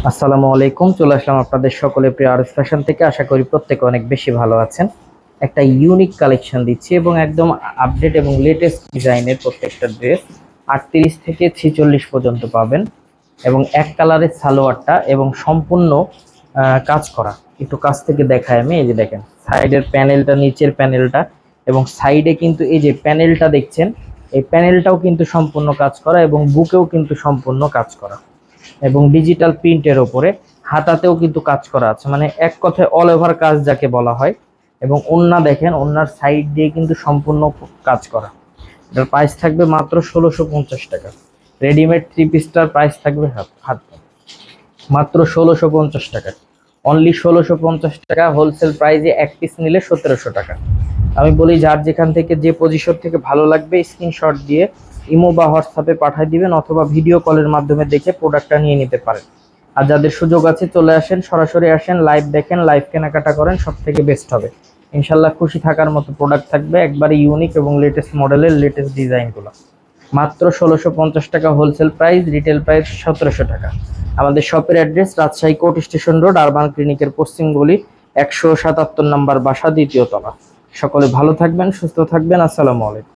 আসসালামু আলাইকুম। চলে আসলাম আপনাদের সকলের প্রিয় আরএস ফ্যাশন থেকে। আশা করি প্রত্যেকে অনেক বেশি ভালো আছেন। একটা ইউনিক কালেকশন দিচ্ছি এবং একদম আপডেট এবং লেটেস্ট ডিজাইনের প্রত্যেকটা ড্রেস 38 থেকে 46 পর্যন্ত পাবেন এবং এক কালারের সালোয়ারটা এবং সম্পূর্ণ কাজ করা। একটু কাছ থেকে দেখায় আমি। এই যে দেখেন সাইডের প্যানেলটা, নিচের প্যানেলটা এবং সাইডে কিন্তু এই যে প্যানেলটা দেখছেন, এই প্যানেলটাও কিন্তু সম্পূর্ণ কাজ করা এবং বুকেও কিন্তু সম্পূর্ণ কাজ করা এবং ডিজিটাল প্রিন্টের ওপরে হাতাতেও কিন্তু কাজ করা আছে, মানে এক কথায় অল ওভার কাজ যাকে বলা হয়। এবং ওন্না দেখেন, ওন্নার সাইড দিয়ে কিন্তু সম্পূর্ণ কাজ করা। এটার প্রাইস থাকবে মাত্র 1650 টাকা। রেডিমেড থ্রি পিসটার প্রাইস থাকবে হাত মাত্র 1650 টাকা। অনলি 1650 টাকা। হোলসেল প্রাইসে এক পিস নিলে 1700 টাকা। আমি বলি যার যেখান থেকে যে পজিশন থেকে ভালো লাগবে স্ক্রিনশট দিয়ে ইমো বা হোয়াটসঅ্যাপে পাঠিয়ে দিবেন অথবা ভিডিও কলের মাধ্যমে দেখে প্রোডাক্টটা নিয়ে নিতে পারেন। আর যাদের সুযোগ আছে চলে আসেন, সরাসরি আসেন, লাইভ দেখেন, লাইভ কেনাকাটা করেন, সব থেকে বেস্ট হবে ইনশাল্লাহ। খুশি থাকার মতো প্রোডাক্ট থাকবে, একবারে ইউনিক এবং লেটেস্ট মডেলের লেটেস্ট ডিজাইনগুলো। মাত্র 1650 টাকা হোলসেল প্রাইস, রিটেল প্রাইস 1700 টাকা। আমাদের শপের address Rajshahi court station road, urban ক্লিনিকের পশ্চিম গলি, 177 নম্বর বাসা, দ্বিতীয় তলা। সকলে ভালো থাকবেন, সুস্থ থাকবেন। আসসালামু আলাইকুম।